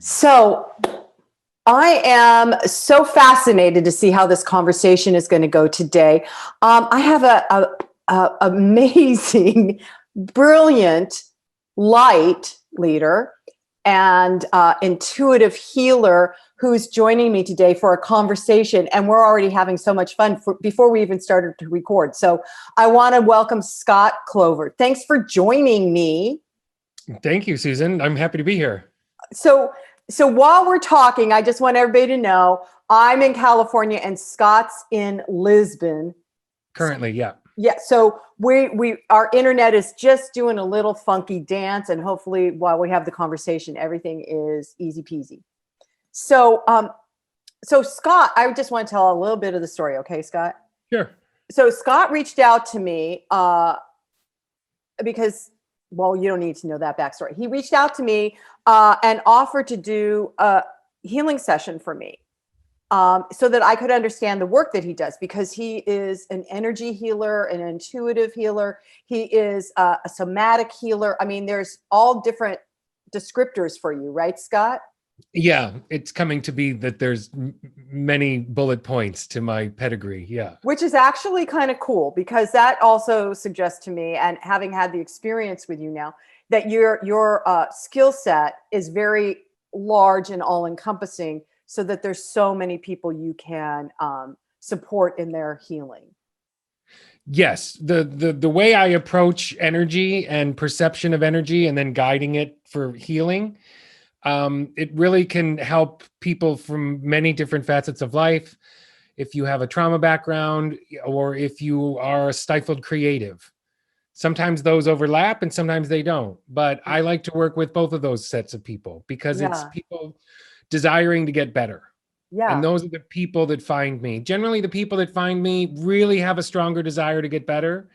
So I am so fascinated to see how this conversation is going to go today. I have a amazing, brilliant light leader and intuitive healer who's joining me today for a conversation, and we're already having so much fun before we even started to record. So I want to welcome Scott Clover. Thanks for joining me. Thank you, Susan. I'm happy to be here. So while we're talking, I just want everybody to know I'm in California and Scott's in Lisbon. Currently, yeah. Yeah, so our internet is just doing a little funky dance, and hopefully while we have the conversation, everything is easy peasy. So Scott, I just want to tell a little bit of the story, okay, Scott? Sure. So Scott reached out to me because, well, you don't need to know that backstory. He reached out to me and offered to do a healing session for me so that I could understand the work that he does, because he is an energy healer, an intuitive healer. He is a somatic healer. I mean, there's all different descriptors for you, right, Scott? Yeah, it's coming to be that there's many bullet points to my pedigree. Yeah. Which is actually kind of cool, because that also suggests to me, and having had the experience with you now, that your skill set is very large and all encompassing, so that there's so many people you can support in their healing. Yes, the way I approach energy and perception of energy and then guiding it for healing, it really can help people from many different facets of life. If you have a trauma background or if you are a stifled creative, sometimes those overlap and sometimes they don't. But I like to work with both of those sets of people because it's people desiring to get better. Yeah. And those are the people that find me. Generally, the people that find me really have a stronger desire to get better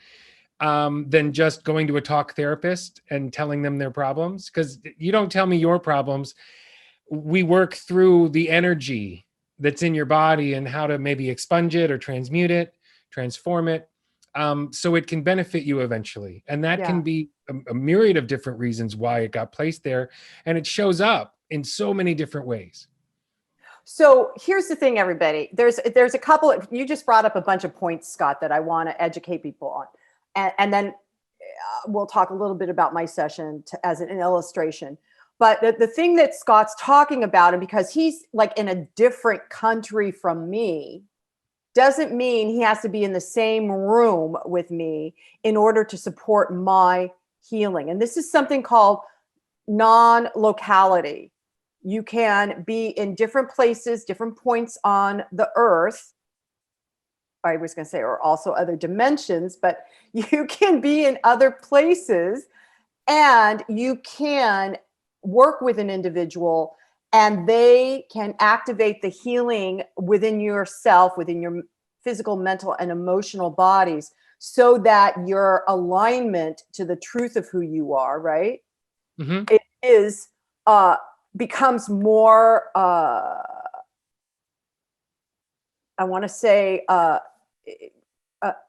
than just going to a talk therapist and telling them their problems. Because you don't tell me your problems. We work through the energy that's in your body and how to maybe expunge it or transmute it, transform it, so it can benefit you eventually. And that can be a myriad of different reasons why it got placed there. And it shows up in so many different ways. So here's the thing, everybody. There's a couple. You just brought up a bunch of points, Scott, that I want to educate people on, and then we'll talk a little bit about my session as an illustration. But the thing that Scott's talking about, and because he's like in a different country from me, doesn't mean he has to be in the same room with me in order to support my healing. And this is something called non-locality. You can be in different places, different points on the earth. I was going to say, or also other dimensions, but you can be in other places and you can work with an individual and they can activate the healing within yourself, within your physical, mental, and emotional bodies, so that your alignment to the truth of who you are, right? Mm-hmm. It is becomes more, I want to say,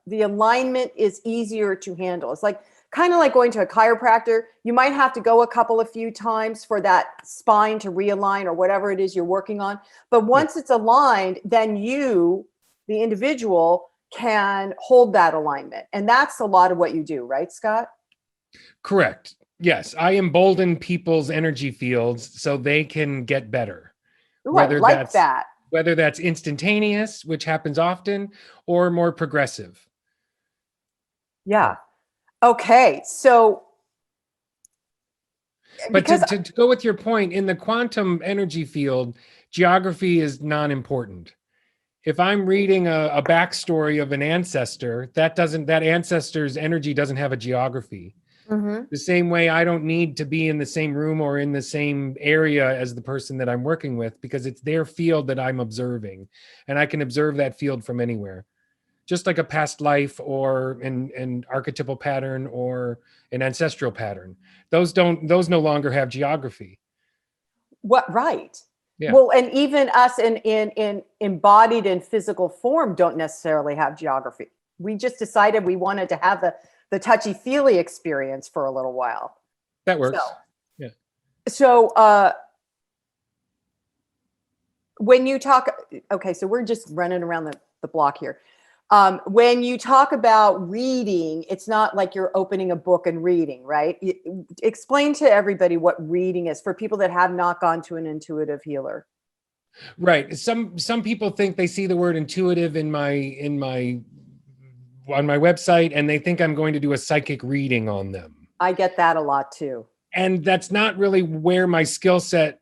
the alignment is easier to handle. It's like kind of like going to a chiropractor. You might have to go a few times for that spine to realign or whatever it is you're working on. But once it's aligned, then you, the individual, can hold that alignment. And that's a lot of what you do, right, Scott? Correct. Yes, I embolden people's energy fields so they can get better. Ooh, I like that. Whether that's instantaneous, which happens often, or more progressive. Yeah. Okay. So, but to go with your point, in the quantum energy field, geography is non-important. If I'm reading a backstory of an ancestor, that ancestor's energy doesn't have a geography. Mm-hmm. The same way I don't need to be in the same room or in the same area as the person that I'm working with, because it's their field that I'm observing, and I can observe that field from anywhere. Just like a past life or an archetypal pattern or an ancestral pattern. Those no longer have geography. What, right. Yeah. Well, and even us in embodied in physical form don't necessarily have geography. We just decided we wanted to have the touchy-feely experience for a little while. That works. So when you talk, okay, so we're just running around the block here. When you talk about reading, it's not like you're opening a book and reading, right? Explain to everybody what reading is for people that have not gone to an intuitive healer. Right. Some people think they see the word intuitive in my on my website, and they think I'm going to do a psychic reading on them. I get that a lot too. And that's not really where my skill set,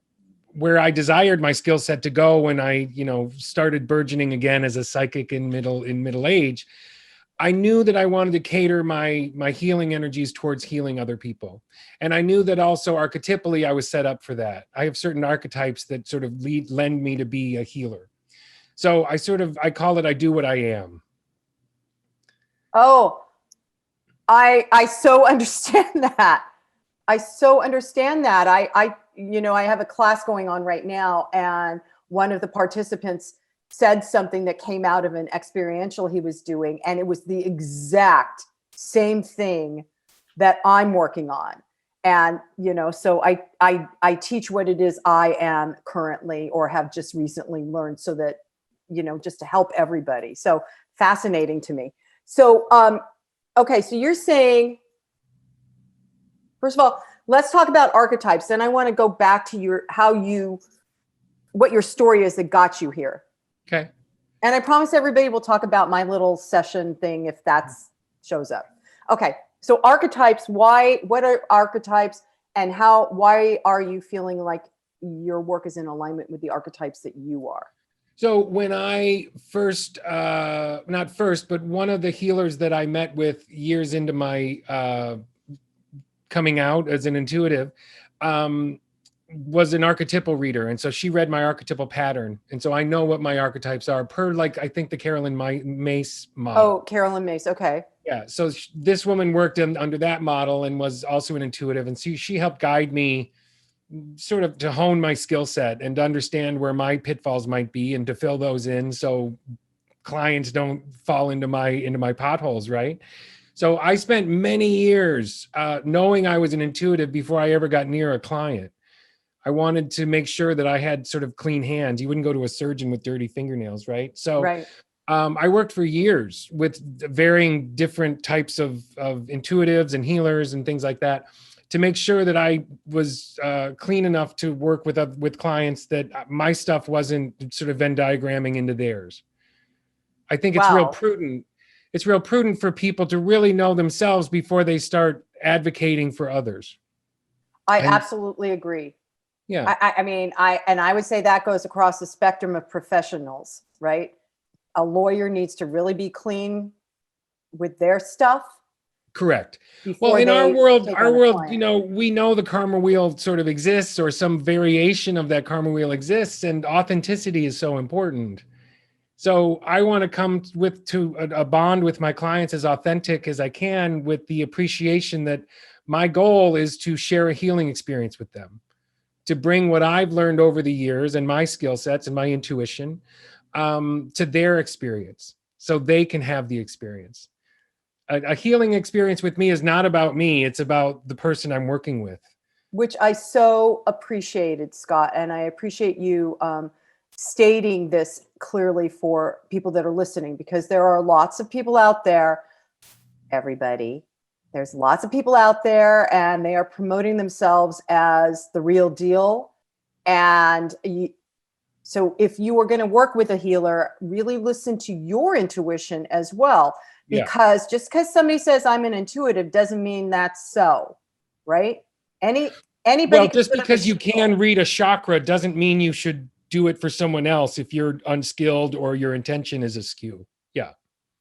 where I desired my skill set to go when I, started burgeoning again as a psychic in middle age. I knew that I wanted to cater my healing energies towards healing other people. And I knew that also archetypally I was set up for that. I have certain archetypes that sort of lend me to be a healer. So I call it, I do what I am. Oh, I so understand that. I so understand that. I have a class going on right now, and one of the participants said something that came out of an experiential he was doing, and it was the exact same thing that I'm working on. And, so I teach what it is I am currently, or have just recently learned, so that, just to help everybody. So fascinating to me. So, okay. So you're saying, first of all, let's talk about archetypes. Then I want to go back to what your story is that got you here. Okay. And I promise everybody we'll talk about my little session thing if that shows up. Okay. So archetypes, what are archetypes, and why are you feeling like your work is in alignment with the archetypes that you are? So when I not first, but one of the healers that I met with years into my coming out as an intuitive, was an archetypal reader. And so she read my archetypal pattern. And so I know what my archetypes are per, like, I think the Carolyn Mace model. Oh, Carolyn Mace. Okay. Yeah. So this woman worked under that model and was also an intuitive. And so she helped guide me sort of to hone my skill set and to understand where my pitfalls might be and to fill those in, so clients don't fall into my potholes. Right. So I spent many years knowing I was an intuitive before I ever got near a client. I wanted to make sure that I had sort of clean hands. You wouldn't go to a surgeon with dirty fingernails, right? So right. I worked for years with varying different types of intuitives and healers and things like that to make sure that I was clean enough to work with clients, that my stuff wasn't sort of Venn diagramming into theirs. I think it's real prudent. It's real prudent for people to really know themselves before they start advocating for others. I absolutely agree. Yeah. I would say that goes across the spectrum of professionals, right? A lawyer needs to really be clean with their stuff. Correct. Well, in our world, we know the karma wheel sort of exists, or some variation of that karma wheel exists, and authenticity is so important. So I want to come to a bond with my clients as authentic as I can, with the appreciation that my goal is to share a healing experience with them, to bring what I've learned over the years and my skill sets and my intuition to their experience, so they can have the experience. A healing experience with me is not about me. It's about the person I'm working with. Which I so appreciated, Scott. And I appreciate you stating this clearly for people that are listening, because there are lots of people out there, there's lots of people out there, and they are promoting themselves as the real deal. And so if you are going to work with a healer, really listen to your intuition as well. Because just because somebody says I'm an intuitive doesn't mean that's so, right? Anybody. Well, just because you can read a chakra doesn't mean you should do it for someone else if you're unskilled or your intention is askew. Yeah.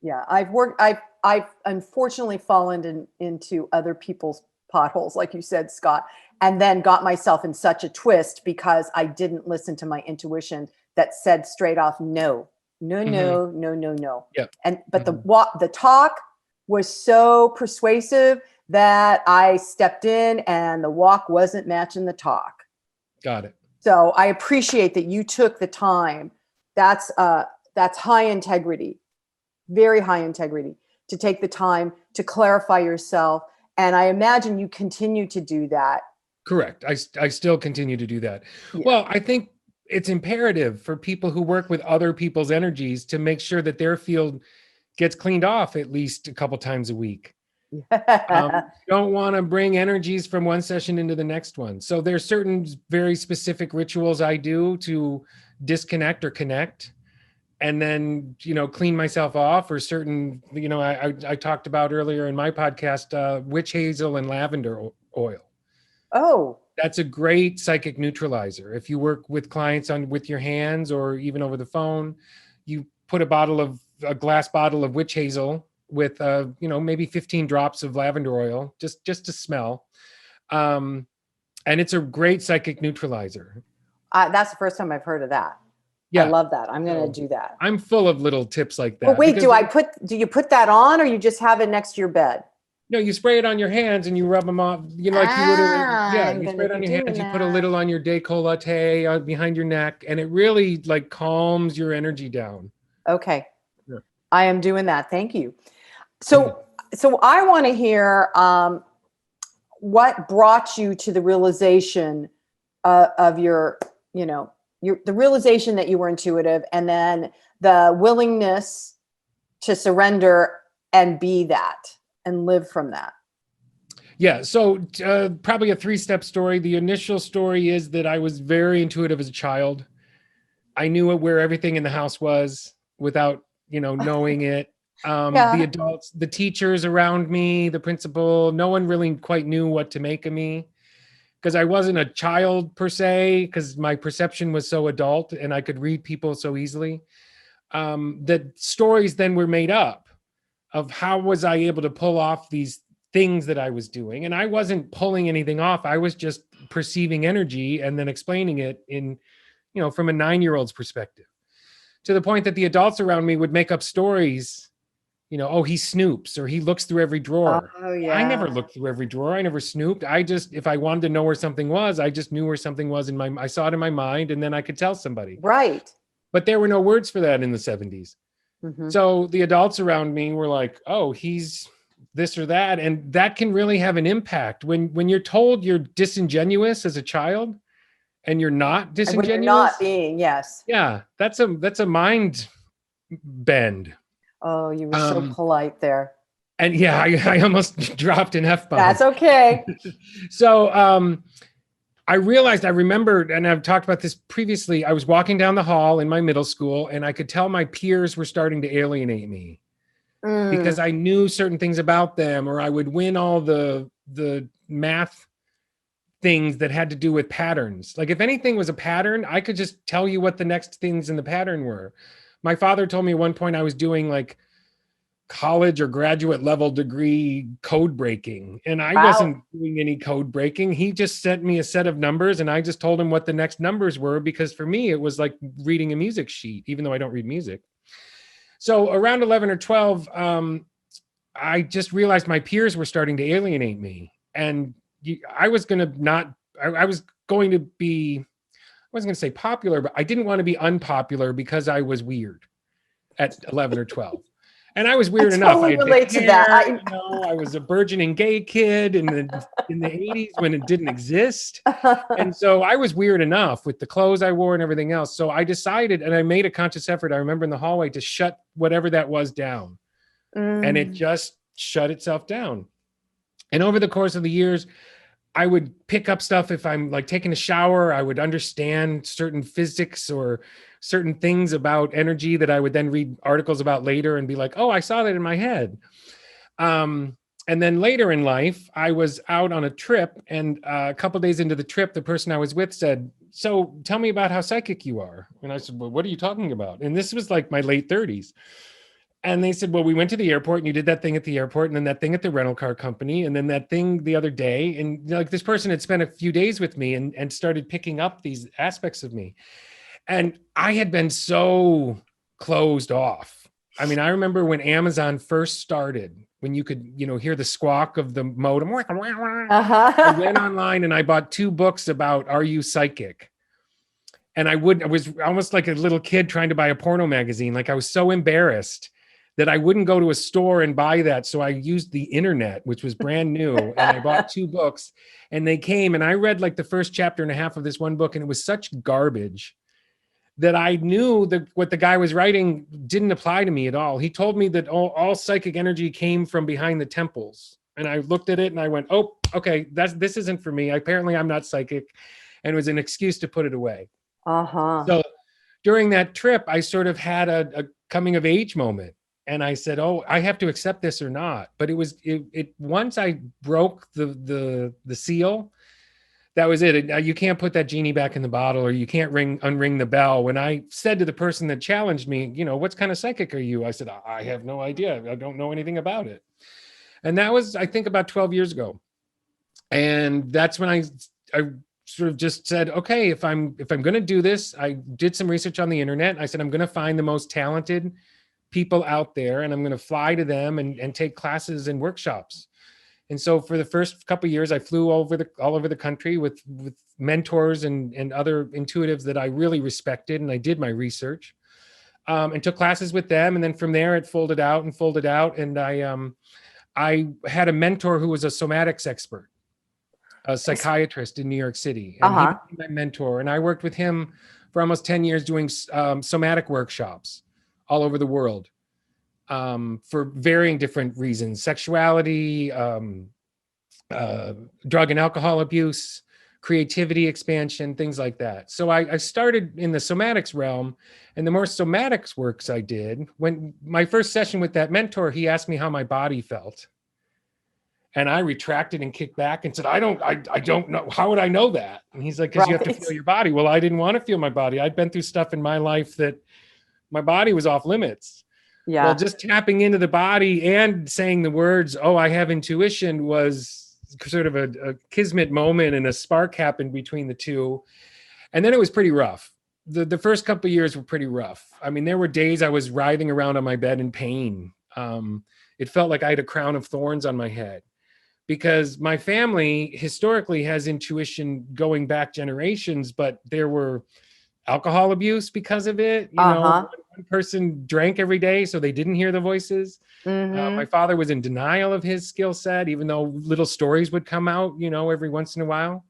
Yeah. I've unfortunately fallen into other people's potholes, like you said, Scott, and then got myself in such a twist because I didn't listen to my intuition that said straight off, no. Yeah. But the talk was so persuasive that I stepped in, and the walk wasn't matching the talk. Got it. So I appreciate that you took the time. That's high integrity, very high integrity, to take the time to clarify yourself. And I imagine you continue to do that. Correct. I still continue to do that. Yeah. Well, I think it's imperative for people who work with other people's energies to make sure that their field gets cleaned off at least a couple times a week. Don't want to bring energies from one session into the next one. So there's certain very specific rituals I do to disconnect or connect, and then, clean myself off, or certain, I talked about earlier in my podcast, witch hazel and lavender oil. Oh, That's a great psychic neutralizer. If you work with clients with your hands or even over the phone, you put a glass bottle of witch hazel with maybe 15 drops of lavender oil, just to smell. And it's a great psychic neutralizer. that's the first time I've heard of that. Yeah. I love that. I'm going to do that. I'm full of little tips like that. But wait, do you put that on, or you just have it next to your bed? No, you spray it on your hands and you rub them off, like you would. You spray it on your hands. You put a little on your décolleté behind your neck, and it really like calms your energy down. Okay. Yeah. I am doing that. Thank you. So I want to hear what brought you to the realization of your, the realization that you were intuitive, and then the willingness to surrender and be that and live from that. Yeah. So probably a 3-step story. The initial story is that I was very intuitive as a child. I knew where everything in the house was without, knowing it. The adults, the teachers around me, the principal, no one really quite knew what to make of me, because I wasn't a child per se, because my perception was so adult and I could read people so easily. That stories then were made up of how was I able to pull off these things that I was doing. And I wasn't pulling anything off. I was just perceiving energy and then explaining it in, from a 9-year-old's perspective, to the point that the adults around me would make up stories, oh, he snoops, or he looks through every drawer. Oh, yeah. I never looked through every drawer. I never snooped. If I wanted to know where something was, I just knew where something was I saw it in my mind, and then I could tell somebody. Right. But there were no words for that in the 70s. Mm-hmm. So the adults around me were like, oh, he's this or that. And that can really have an impact when you're told you're disingenuous as a child and you're not disingenuous. When you're not being, yes. Yeah, that's a mind bend. Oh, you were so polite there. And yeah, I almost dropped an F-bomb. That's okay. So I remembered, and I've talked about this previously, I was walking down the hall in my middle school, and I could tell my peers were starting to alienate me because I knew certain things about them, or I would win all the math things that had to do with patterns. Like if anything was a pattern, I could just tell you what the next things in the pattern were. My father told me at one point I was doing like college or graduate level degree code breaking, and I wasn't doing any code breaking. He just sent me a set of numbers, and I just told him what the next numbers were, because for me it was like reading a music sheet, even though I don't read music. So around 11 or 12, I just realized my peers were starting to alienate me, and I was going to be, I wasn't going to say popular, but I didn't want to be unpopular because I was weird at 11 or 12. And I was weird enough. Totally relate to that. I was a burgeoning gay kid in the 80s when it didn't exist. And so I was weird enough with the clothes I wore and everything else. So I decided, and I made a conscious effort, I remember in the hallway, to shut whatever that was down. And it just shut itself down. And over the course of the years, I would pick up stuff. If I'm like taking a shower, I would understand certain physics or certain things about energy that I would then read articles about later and be like, oh, I saw that in my head. And then later in life, I was out on a trip, and a couple of days into the trip, the person I was with said, so tell me about how psychic you are. And I said, well, what are you talking about? And this was like my late 30s. And they said, well, we went to the airport and you did that thing at the airport, and then that thing at the rental car company, and then that thing the other day. And like this person had spent a few days with me and started picking up these aspects of me. And I had been so closed off. I mean, I remember when Amazon first started, when you could, hear the squawk of the modem. I went online and I bought 2 books about Are You Psychic? And I was almost like a little kid trying to buy a porno magazine. Like I was so embarrassed that I wouldn't go to a store and buy that. So I used the internet, which was brand new. And I bought 2 books, and they came, and I read like the first chapter and a half of this one book, and it was such garbage that I knew that what the guy was writing didn't apply to me at all. He told me that all psychic energy came from behind the temples. And I looked at it and I went, oh, okay, this isn't for me. Apparently I'm not psychic. And it was an excuse to put it away. Uh-huh. So during that trip, I sort of had a coming of age moment. And I said, oh, I have to accept this or not. But it once I broke the seal, that was it. You can't put that genie back in the bottle, or you can't unring the bell. When I said to the person that challenged me, what kind of psychic are you? I said, I have no idea. I don't know anything about it. And that was, I think, about 12 years ago. And that's when I sort of just said, okay, if I'm going to do this, I did some research on the internet. I said, I'm going to find the most talented people out there, and I'm going to fly to them and take classes and workshops. And so for the first couple of years, I flew all over the country with mentors and other intuitives that I really respected. And I did my research and took classes with them. And then from there, it folded out. And I had a mentor who was a somatics expert, a psychiatrist in New York City. And he became my mentor. And I worked with him for almost 10 years doing somatic workshops all over the world. For varying different reasons, sexuality, drug and alcohol abuse, creativity expansion, things like that. So I started in the somatics realm, and the more somatics works I did, when my first session with that mentor, he asked me how my body felt. And I retracted and kicked back and said, I don't know. How would I know that? And he's like, because you have to feel your body. Well, I didn't want to feel my body. I'd been through stuff in my life that my body was off limits. Yeah. Well, just tapping into the body and saying the words, oh, I have intuition, was sort of a kismet moment, and a spark happened between the two. And then it was pretty rough. The first couple of years were pretty rough. I mean, there were days I was writhing around on my bed in pain. It felt like I had a crown of thorns on my head, because my family historically has intuition going back generations, but there were alcohol abuse because of it. One person drank every day, so they didn't hear the voices. My father was in denial of his skill set, even though little stories would come out, every once in a while.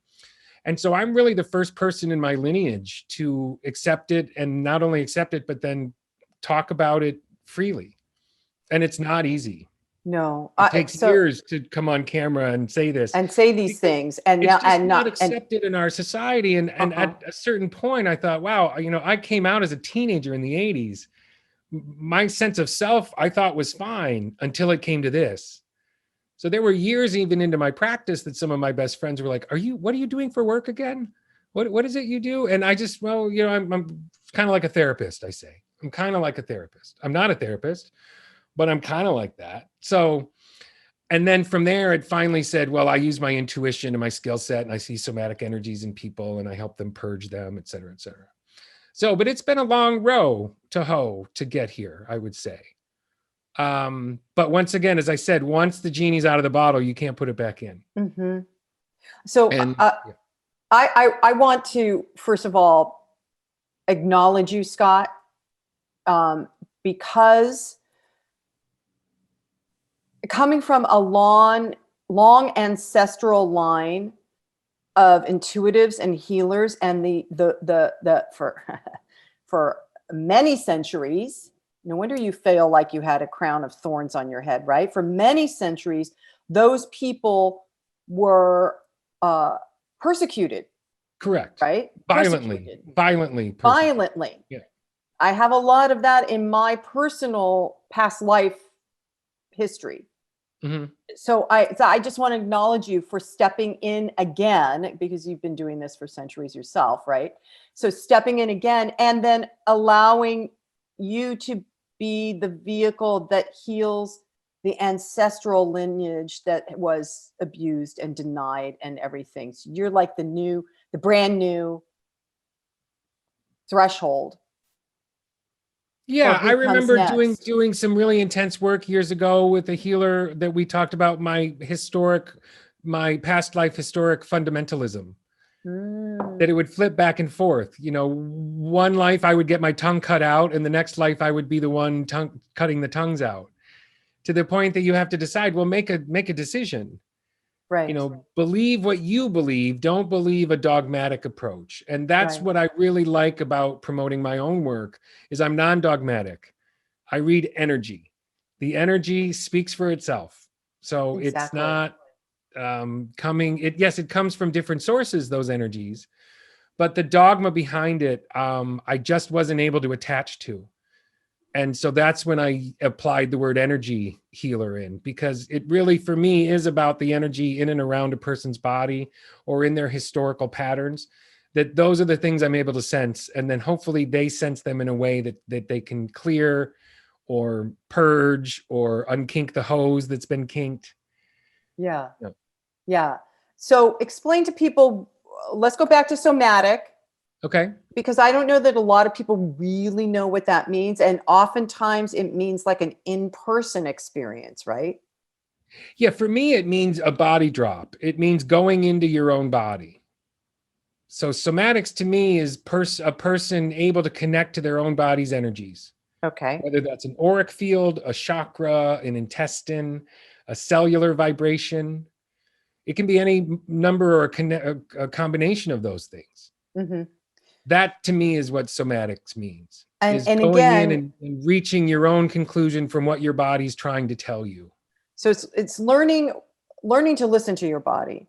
And so I'm really the first person in my lineage to accept it, and not only accept it, but then talk about it freely. And it's not easy. No, it takes years to come on camera and say this and say these things, and it's just not accepted in our society. And at a certain point, I thought, wow, I came out as a teenager in the 80s. My sense of self, I thought, was fine until it came to this. So there were years even into my practice that some of my best friends were like, what are you doing for work again? What is it you do? And I just, I'm kind of like a therapist, I say. I'm kind of like a therapist. I'm not a therapist, but I'm kind of like that. So, and then from there, it finally said, well, I use my intuition and my skill set, and I see somatic energies in people, and I help them purge them, et cetera, et cetera. So, but it's been a long row to hoe to get here, I would say. But once again, as I said, once the genie's out of the bottle, you can't put it back in. Mm-hmm. So I want to, first of all, acknowledge you, Scott, because coming from a long ancestral line of intuitives and healers, and for many centuries, no wonder you feel like you had a crown of thorns on your head, right? For many centuries, those people were persecuted. Correct. Right? Violently. Yeah. I have a lot of that in my personal past life history. Mm-hmm. So I just want to acknowledge you for stepping in again, because you've been doing this for centuries yourself, right? So stepping in again, and then allowing you to be the vehicle that heals the ancestral lineage that was abused and denied and everything. So you're like the brand new threshold. Yeah, I remember doing some really intense work years ago with a healer that we talked about my past life historic fundamentalism. That it would flip back and forth. One life I would get my tongue cut out, and the next life I would be the one cutting the tongues out. To the point that you have to decide, well, make a decision. Right. Believe what you believe. Don't believe a dogmatic approach. And that's Right. what I really like about promoting my own work is I'm non-dogmatic. I read energy. The energy speaks for itself. So it's Exactly. not yes, it comes from different sources, those energies, but the dogma behind it, I just wasn't able to attach to. And so that's when I applied the word energy healer in, because it really, for me, is about the energy in and around a person's body or in their historical patterns. That those are the things I'm able to sense. And then hopefully they sense them in a way that they can clear or purge or unkink the hose that's been kinked. Yeah. Yep. Yeah. So explain to people, let's go back to somatic, Okay. because I don't know that a lot of people really know what that means. And oftentimes it means like an in-person experience, right? Yeah, for me, it means a body drop. It means going into your own body. So somatics to me is a person able to connect to their own body's energies. Okay. Whether that's an auric field, a chakra, an intestine, a cellular vibration. It can be any number or a combination of those things. Mm-hmm. That to me is what somatics means. Is And going again, in and reaching your own conclusion from what your body's trying to tell you. so it's learning to listen to your body,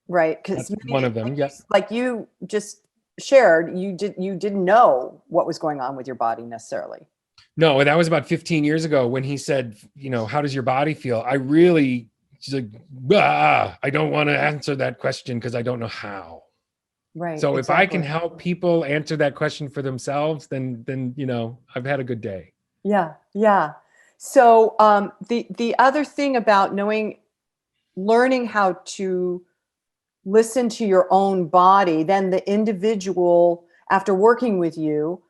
right? Because That's one of them. Yes. like you just shared, you didn't know what was going on with your body necessarily. No, that was about 15 years ago when he said, how does your body feel? I really, she's like, I don't want to answer that question because I don't know how. Right. So exactly. if I can help people answer that question for themselves, then I've had a good day. Yeah. Yeah. So the other thing about learning how to listen to your own body, then the individual, after working with you,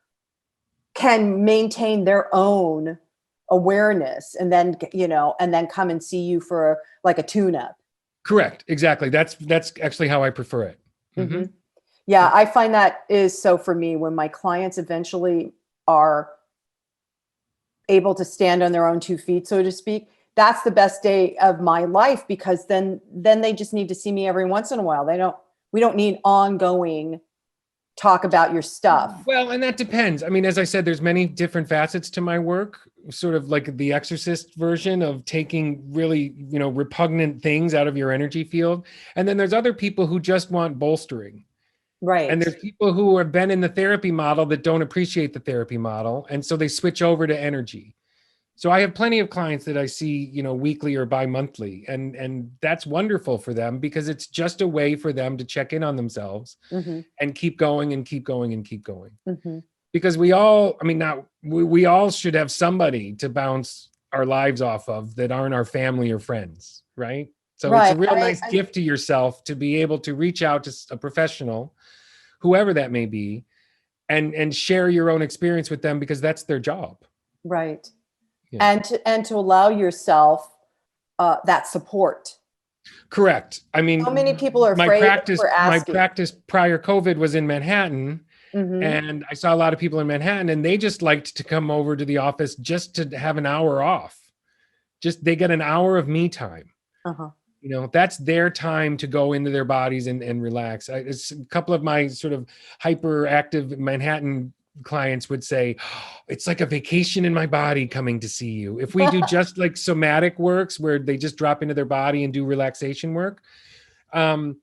can maintain their own awareness and then come and see you for like a tune-up. Correct. Exactly. That's actually how I prefer it. Mm-hmm. Yeah, I find that is so for me when my clients eventually are able to stand on their own 2 feet, so to speak. That's the best day of my life, because then they just need to see me every once in a while. We don't need ongoing talk about your stuff. Well, and that depends. I mean, as I said, there's many different facets to my work, sort of like the exorcist version of taking really, repugnant things out of your energy field. And then there's other people who just want bolstering. Right. And there's people who have been in the therapy model that don't appreciate the therapy model. And so they switch over to energy. So I have plenty of clients that I see, weekly or bi-monthly, and that's wonderful for them because it's just a way for them to check in on themselves and keep going and keep going and keep going. Because we all should have somebody to bounce our lives off of that aren't our family or friends, right? So it's a real nice gift to yourself to be able to reach out to a professional, whoever that may be, and share your own experience with them because that's their job. Right. Yeah. And to allow yourself that support. Correct. I mean, so many people are afraid. My practice prior COVID was in Manhattan, and I saw a lot of people in Manhattan, and they just liked to come over to the office just to have an hour off. They get an hour of me time. That's their time to go into their bodies and relax. It's a couple of my sort of hyperactive Manhattan clients would say, it's like a vacation in my body coming to see you. If we do just like somatic works where they just drop into their body and do relaxation work. And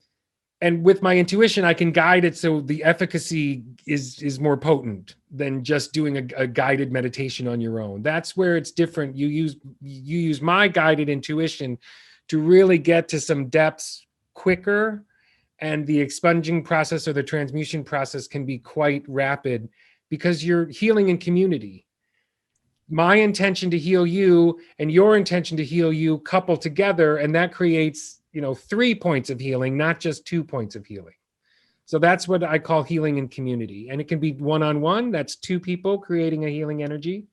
with my intuition, I can guide it so the efficacy is more potent than just doing a guided meditation on your own. That's where it's different. You use my guided intuition to really get to some depths quicker, and the expunging process or the transmutation process can be quite rapid because you're healing in community. My intention to heal you and your intention to heal you couple together, and that creates 3 points of healing, not just 2 points of healing. So that's what I call healing in community. And it can be one-on-one. That's 2 people creating a healing energy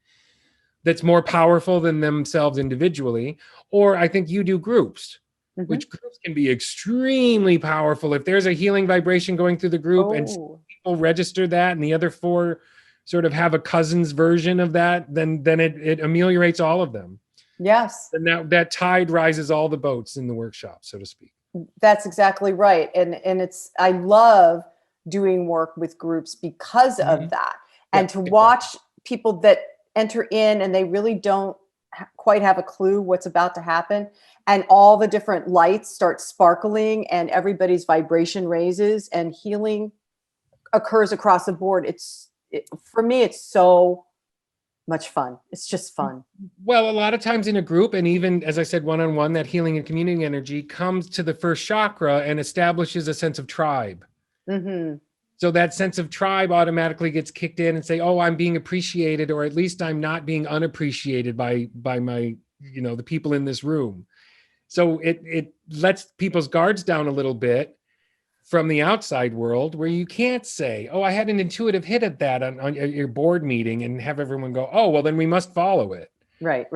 that's more powerful than themselves individually. Or I think you do groups, which groups can be extremely powerful. If there's a healing vibration going through the group and people register that and the other 4 sort of have a cousin's version of that, then it ameliorates all of them. Yes. And now that tide rises all the boats in the workshop, so to speak. That's exactly right. And it's, I love doing work with groups because of that. And to watch people that enter in and they really don't quite have a clue what's about to happen, and all the different lights start sparkling and everybody's vibration raises and healing occurs across the board. For me, it's so much fun. It's just fun. Well, a lot of times in a group, and even as I said, one-on-one, that healing and community energy comes to the first chakra and establishes a sense of tribe. Mm-hmm. So that sense of tribe automatically gets kicked in and say, oh, I'm being appreciated, or at least I'm not being unappreciated by my, the people in this room. So it lets people's guards down a little bit from the outside world, where you can't say, oh, I had an intuitive hit at that on your board meeting, and have everyone go, oh, well, then we must follow it. Right.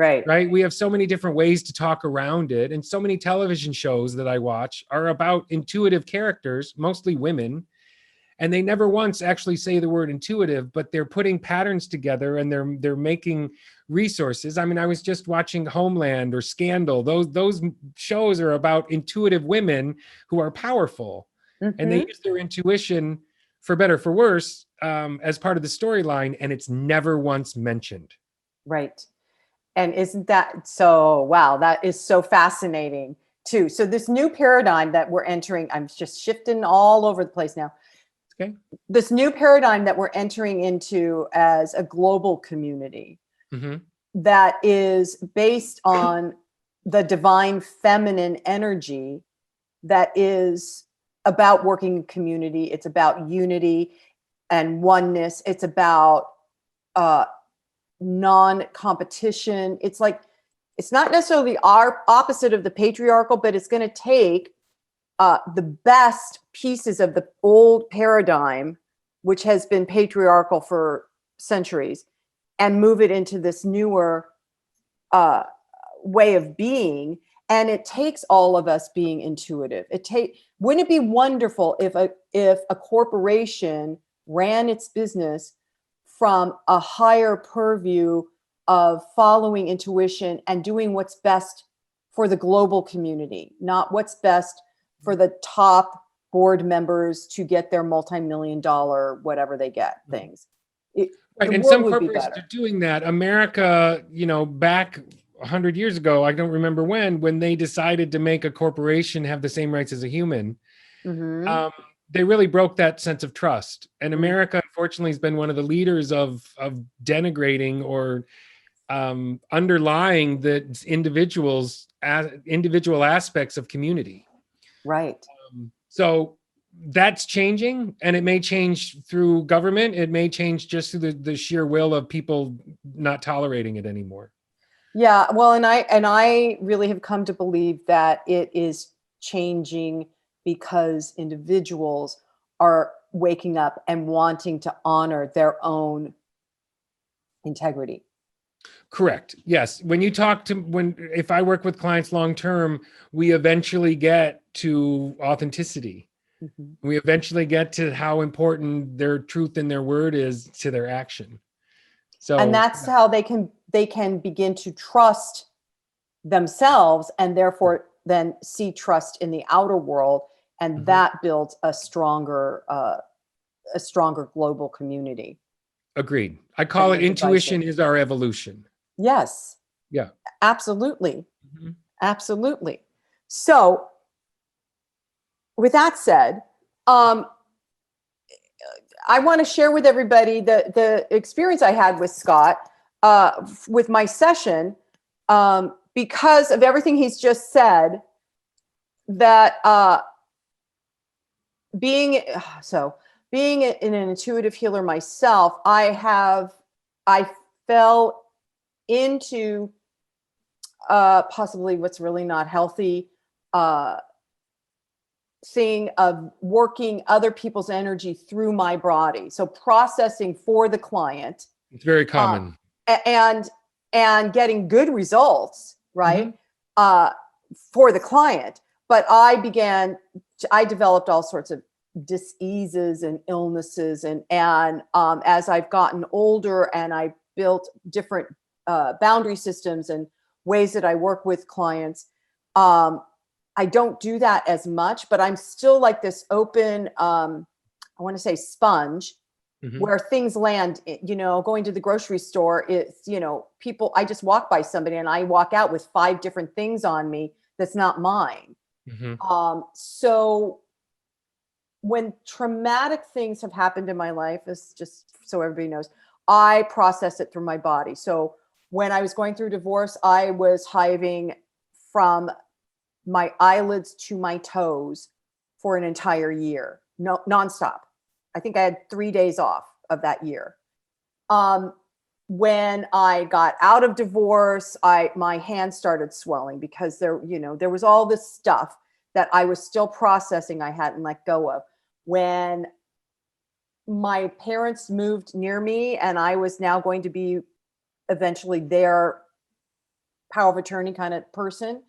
We have so many different ways to talk around it. And so many television shows that I watch are about intuitive characters, mostly women. And they never once actually say the word intuitive, but they're putting patterns together and they're making resources. I mean, I was just watching Homeland or Scandal. Those shows are about intuitive women who are powerful. Mm-hmm. And they use their intuition, for better, for worse, as part of the storyline, and it's never once mentioned. Right. And isn't that so, wow, that is so fascinating too. So this new paradigm that we're entering, I'm just shifting all over the place now. Okay. This new paradigm that we're entering into as a global community, Mm-hmm. that is based on the divine feminine energy, that is about working in community. It's about unity and oneness. It's about non-competition. It's like, it's not necessarily our opposite of the patriarchal, but it's going to take the best pieces of the old paradigm, which has been patriarchal for centuries, and move it into this newer way of being. And it takes all of us being intuitive. Wouldn't it be wonderful if a corporation ran its business from a higher purview of following intuition and doing what's best for the global community, not what's best for the top board members to get their multi-million-dollar whatever they get things. Right, and some corporations are doing that. America, back 100 years ago, I don't remember when they decided to make a corporation have the same rights as a human. Mm-hmm. They really broke that sense of trust. And America, unfortunately, has been one of the leaders of denigrating or underlying the individual aspects of community. Right. So that's changing, and it may change through government. It may change just through the sheer will of people not tolerating it anymore. Yeah, well, and I really have come to believe that it is changing because individuals are waking up and wanting to honor their own integrity. Correct. Yes. If I work with clients long term, we eventually get to authenticity. Mm-hmm. We eventually get to how important their truth and their word is to their action. So, and that's how they can begin to trust themselves, and therefore then see trust in the outer world, and mm-hmm. that builds a stronger global community. Agreed. I call it intuition is our evolution. Yes. Yeah. Absolutely. Mm-hmm. Absolutely. So, with that said, I want to share with everybody the experience I had with Scott with my session, because of everything he's just said, that being an intuitive healer myself, I fell into possibly what's really not healthy thing of working other people's energy through my body. So processing for the client. It's very common. And getting good results, right? Mm-hmm. For the client. But I developed all sorts of diseases and illnesses. And as I've gotten older and I built different boundary systems and ways that I work with clients. I don't do that as much, but I'm still like this open, I want to say sponge, where things land, going to the grocery store, it's, people, I just walk by somebody and I walk out with 5 different things on me that's not mine. So when traumatic things have happened in my life, is just so everybody knows, I process it through my body. So when I was going through divorce, I was hiving from my eyelids to my toes for an entire year, nonstop. I think I had 3 days off of that year. When I got out of divorce, my hands started swelling because there was all this stuff that I was still processing, I hadn't let go of. When my parents moved near me and I was now going to be eventually their power of attorney kind of person,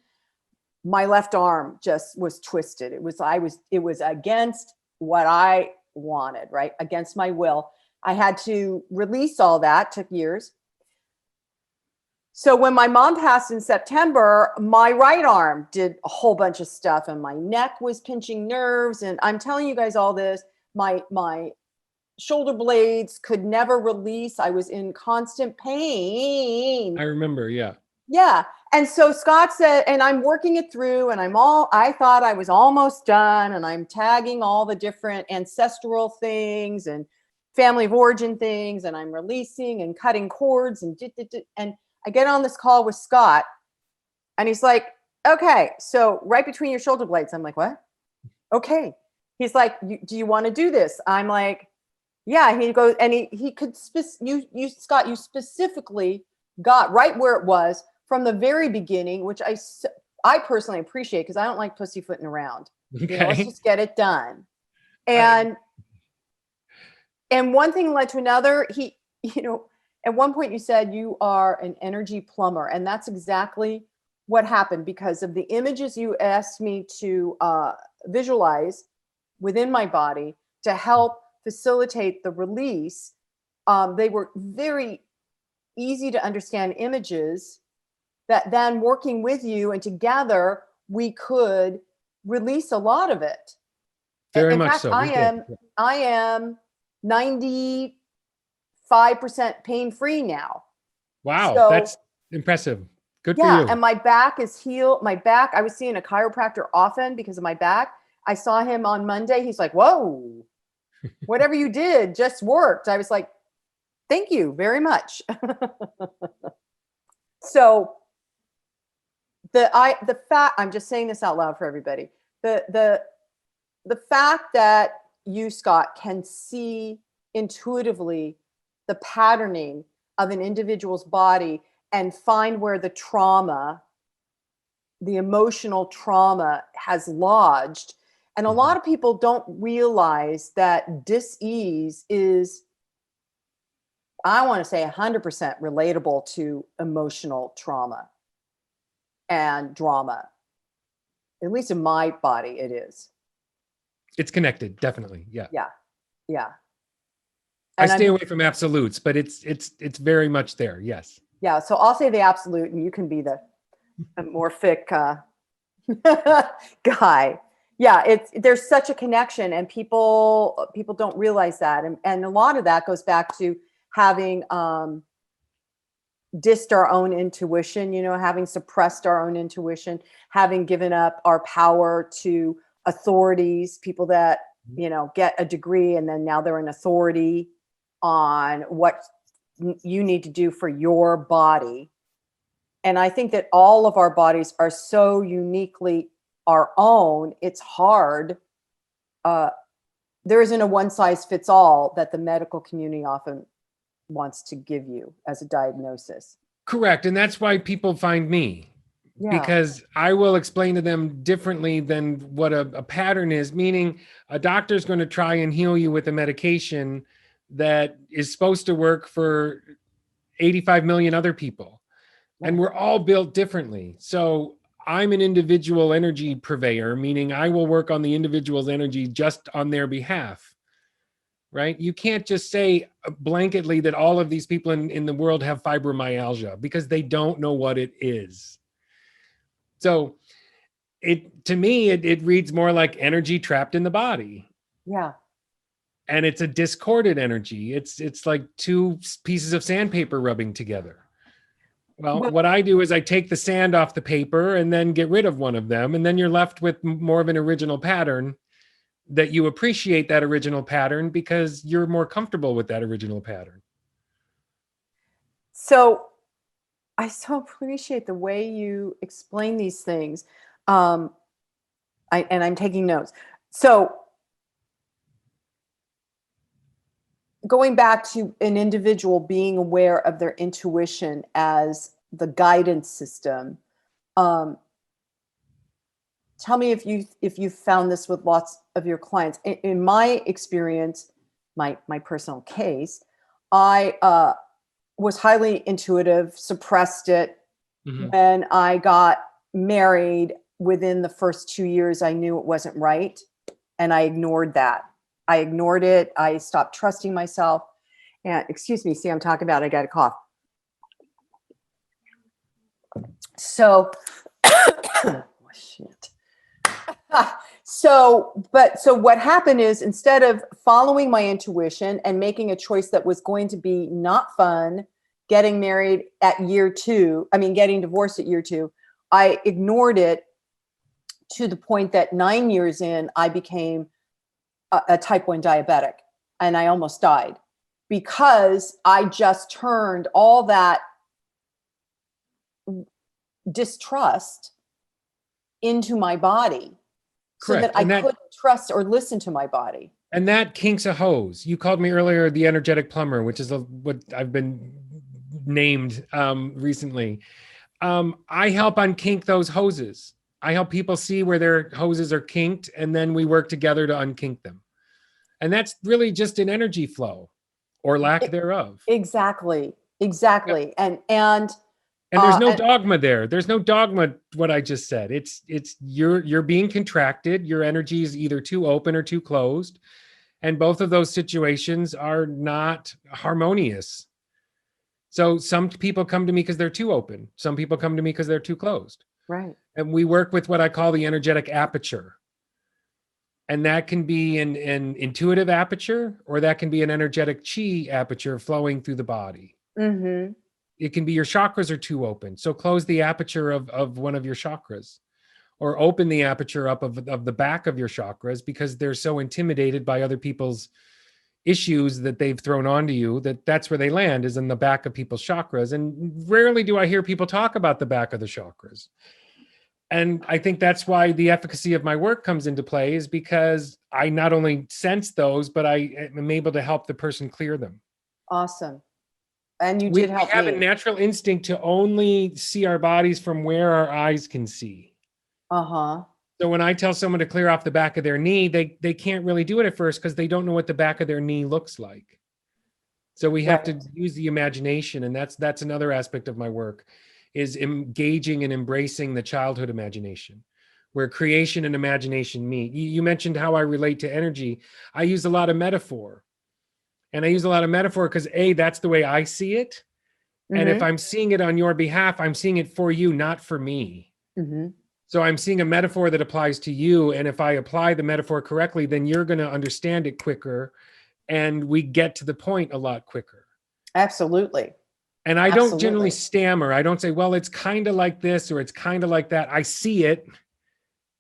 my left arm just was twisted. It was against what I wanted, right? Against my will. I had to release all that, took years. So when my mom passed in September, my right arm did a whole bunch of stuff and my neck was pinching nerves. And I'm telling you guys all this, my shoulder blades could never release. I was in constant pain. I remember. Yeah. Yeah. And so Scott said, and I'm working it through and I thought I was almost done, and I'm tagging all the different ancestral things and family of origin things, and I'm releasing and cutting cords and I get on this call with Scott and he's like, okay, so right between your shoulder blades. I'm like, what? Okay. He's like, do you want to do this? I'm like, yeah. He goes, and he could, Scott, you specifically got right where it was from the very beginning, which I personally appreciate because I don't like pussyfooting around. Okay. Let's just get it done. And one thing led to another. At one point you said you are an energy plumber, and that's exactly what happened because of the images you asked me to visualize within my body to help facilitate the release. They were very easy to understand images that then working with you and together we could release a lot of it. Very in much fact, so. I am 95% pain-free now. Wow, So, that's impressive. Good for yeah, you. and my back is healed. My back, I was seeing a chiropractor often because of my back. I saw him on Monday. He's like, whoa, whatever you did just worked. I was like, thank you very much. So the fact, I'm just saying this out loud for everybody. The fact that you, Scott, can see intuitively the patterning of an individual's body and find where the trauma, the emotional trauma has lodged. And a lot of people don't realize that dis-ease is, I want to say 100% relatable to emotional trauma and drama. At least in my body, it is. It's connected, definitely. Yeah. Yeah. Yeah. I And stay away from absolutes, but it's very much there. Yes. Yeah. So I'll say the absolute and you can be the amorphic guy. Yeah. There's such a connection and people don't realize that. And a lot of that goes back to having dissed our own intuition, having suppressed our own intuition, having given up our power to authorities, people that, get a degree and then now they're an authority on what you need to do for your body. And I think that all of our bodies are so uniquely our own. It's hard. There isn't a one size fits all that the medical community often wants to give you as a diagnosis. Correct. And that's why people find me. Yeah. Because I will explain to them differently than what a pattern is, meaning a doctor is going to try and heal you with a medication that is supposed to work for 85 million other people. And we're all built differently. So I'm an individual energy purveyor, meaning I will work on the individual's energy just on their behalf. right? You can't just say blanketly that all of these people in the world have fibromyalgia because they don't know what it is. So to me, it reads more like energy trapped in the body. Yeah. And it's a discordant energy. It's like two pieces of sandpaper rubbing together. Well, what I do is I take the sand off the paper and then get rid of one of them. And then you're left with more of an original pattern that you appreciate that original pattern because you're more comfortable with that original pattern. So I so appreciate the way you explain these things. And I'm taking notes. So going back to an individual being aware of their intuition as the guidance system, tell me if you found this with lots of your clients. In my experience, my personal case, I was highly intuitive, suppressed it. Mm-hmm. When I got married, within the first 2 years, I knew it wasn't right, and I ignored that. I ignored it. I stopped trusting myself. And excuse me, see, I'm talking about, I got a cough. So, oh, shit. So what happened is, instead of following my intuition and making a choice that was going to be not fun, getting married at getting divorced at year 2, I ignored it to the point that 9 years in, I became a type 1 diabetic, and I almost died because I just turned all that distrust into my body. Correct. So that I couldn't trust or listen to my body. And that kinks a hose. You called me earlier the Energetic Plumber, which is what I've been named recently. I help unkink those hoses. I help people see where their hoses are kinked, and then we work together to unkink them. And that's really just an energy flow or lack thereof. Exactly. Yep. And there's no dogma there. There's no dogma, what I just said. It's you're being contracted. Your energy is either too open or too closed. And both of those situations are not harmonious. So some people come to me because they're too open. Some people come to me because they're too closed. Right. And we work with what I call the energetic aperture. And that can be an intuitive aperture, or that can be an energetic chi aperture flowing through the body. Mm-hmm. It can be your chakras are too open. So close the aperture of one of your chakras, or open the aperture up of the back of your chakras, because they're so intimidated by other people's issues that they've thrown onto you, that's where they land, is in the back of people's chakras. And rarely do I hear people talk about the back of the chakras. And I think that's why the efficacy of my work comes into play, is because I not only sense those, but I am able to help the person clear them. Awesome. And you did help me. We have a natural instinct to only see our bodies from where our eyes can see. Uh-huh. So when I tell someone to clear off the back of their knee, they can't really do it at first because they don't know what the back of their knee looks like. So we have to use the imagination. And that's another aspect of my work, is engaging and embracing the childhood imagination, where creation and imagination meet. You mentioned how I relate to energy. I use a lot of metaphor. And I use a lot of metaphor because that's the way I see it. Mm-hmm. And if I'm seeing it on your behalf, I'm seeing it for you, not for me. Mm-hmm. So I'm seeing a metaphor that applies to you. And if I apply the metaphor correctly, then you're going to understand it quicker. And we get to the point a lot quicker. Absolutely. And I don't generally stammer. I don't say, well, it's kind of like this or it's kind of like that. I see it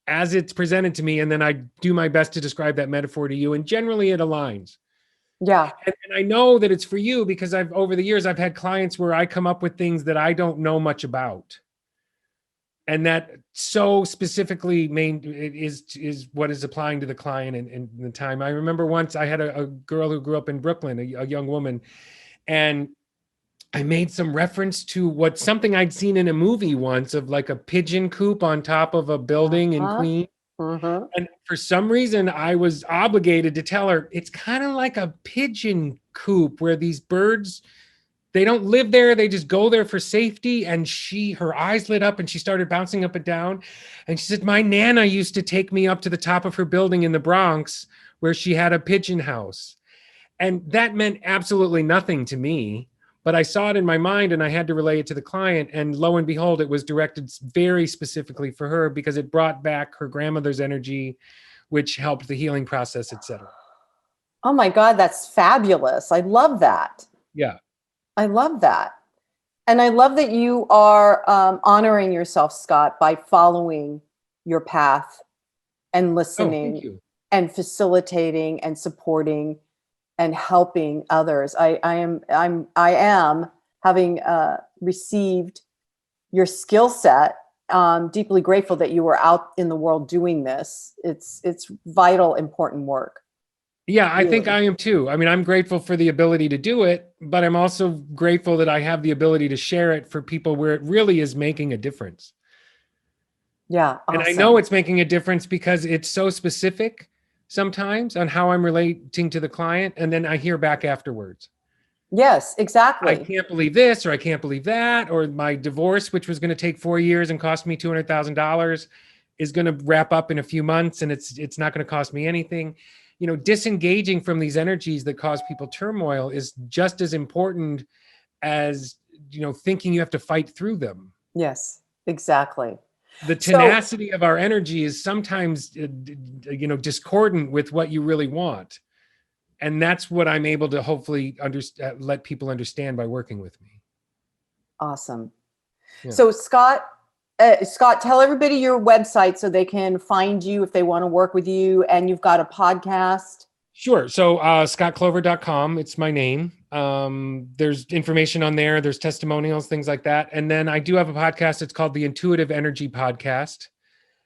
as it's presented to me. And then I do my best to describe that metaphor to you. And generally it aligns. Yeah. And I know that it's for you because over the years, I've had clients where I come up with things that I don't know much about. And that so specifically is what is applying to the client in the time. I remember once I had a girl who grew up in Brooklyn, a young woman, and I made some reference to something I'd seen in a movie once, of like a pigeon coop on top of a building in Queens. Mm-hmm. And for some reason, I was obligated to tell her it's kind of like a pigeon coop where these birds, they don't live there. They just go there for safety. And her eyes lit up and she started bouncing up and down. And she said, my Nana used to take me up to the top of her building in the Bronx where she had a pigeon house. And that meant absolutely nothing to me, but I saw it in my mind and I had to relay it to the client. And lo and behold, it was directed very specifically for her because it brought back her grandmother's energy, which helped the healing process, etc. Oh my God, that's fabulous. I love that. Yeah. I love that. And I love that you are honoring yourself, Scott, by following your path and Oh, listening thank you. and facilitating and supporting and helping others. I am having received your skill set. Deeply grateful that you were out in the world doing this. It's vital, important work. Yeah, I think Really. I am too. I mean, I'm grateful for the ability to do it, but I'm also grateful that I have the ability to share it for people where it really is making a difference. Yeah, And I awesome. know it's making a difference because it's so specific sometimes on how I'm relating to the client. And then I hear back afterwards. Yes, I exactly. can't believe this, or I can't believe that, or my divorce, which was going to take 4 years and cost me $200,000, is going to wrap up in a few months, and it's not going to cost me anything. You know, disengaging from these energies that cause people turmoil is just as important as, you know, thinking you have to fight through them. Yes, exactly. The So, tenacity of our energy is sometimes, you know, discordant with what you really want. And that's what I'm able to hopefully let people understand by working with me. awesome. Yeah. So Scott, tell everybody your website so they can find you if they want to work with you. And you've got a podcast. Sure. So scottclover.com, it's my name. There's information on there. There's testimonials, things like that. And then I do have a podcast. It's called the Intuitive Energy Podcast.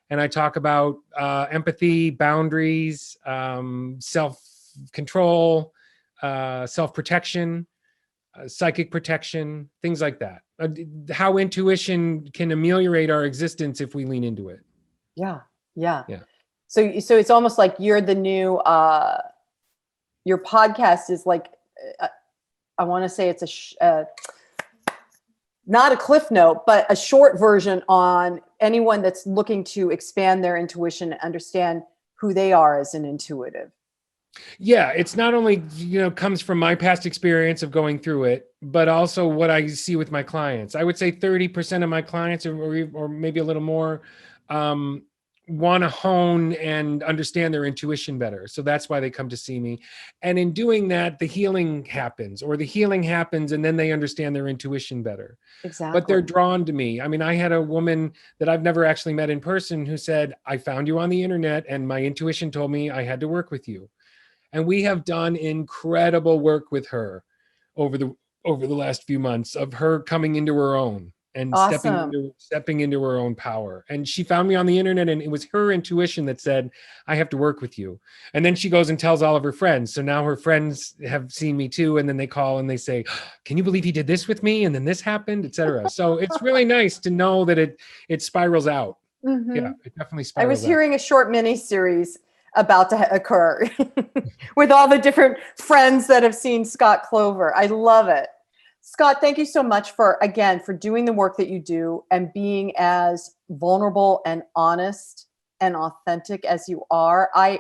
And I talk about empathy, boundaries, self-control, self-protection, psychic protection, things like that. How intuition can ameliorate our existence if we lean into it. Yeah, yeah. Yeah. So it's almost like you're the new. Your podcast is like, I want to say it's not a cliff note, but a short version on anyone that's looking to expand their intuition and understand who they are as an intuitive. Yeah, it's not only, you know, comes from my past experience of going through it, but also what I see with my clients. I would say 30% of my clients, or maybe a little more, want to hone and understand their intuition better. So that's why they come to see me. And in doing that, the healing happens, and then they understand their intuition better. Exactly. But they're drawn to me. I mean, I had a woman that I've never actually met in person who said, I found you on the internet and my intuition told me I had to work with you. And we have done incredible work with her over the last few months of her coming into her own and Awesome. stepping into her own power. And she found me on the internet, and it was her intuition that said, I have to work with you. And then she goes and tells all of her friends. So now her friends have seen me too. And then they call and they say, can you believe he did this with me? And then this happened, etc. So it's really nice to know that it spirals out. Mm-hmm. Yeah, it definitely spirals I was out. hearing a short mini series about to occur with all the different friends that have seen Scott Clover. I love it. Scott, thank you so much for doing the work that you do and being as vulnerable and honest and authentic as you are. I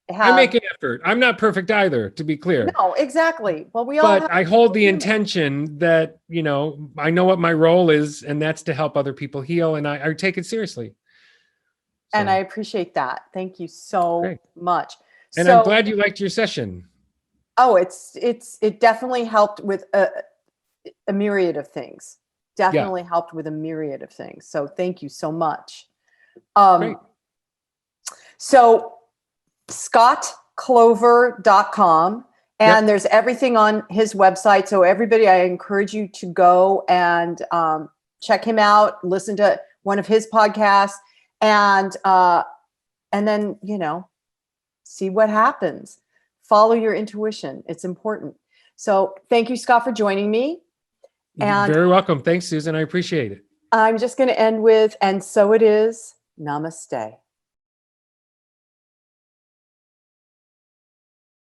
make an effort. I'm not perfect either, to be clear. No, exactly. Well, we all. But I hold the intention that, you know, I know what my role is, and that's to help other people heal, and I take it seriously. And I appreciate that. Thank you so much. And I'm glad you liked your session. Oh, it definitely helped with a myriad of things. Definitely helped with a myriad of things. So thank you so much. So scottclover.com, and there's everything on his website. So everybody, I encourage you to go and check him out, listen to one of his podcasts, and then, you know, see what happens. Follow your intuition. It's important. So thank you, Scott, for joining me. You're very welcome. Thanks, Susan. I appreciate it. I'm just going to end with, and so it is. Namaste.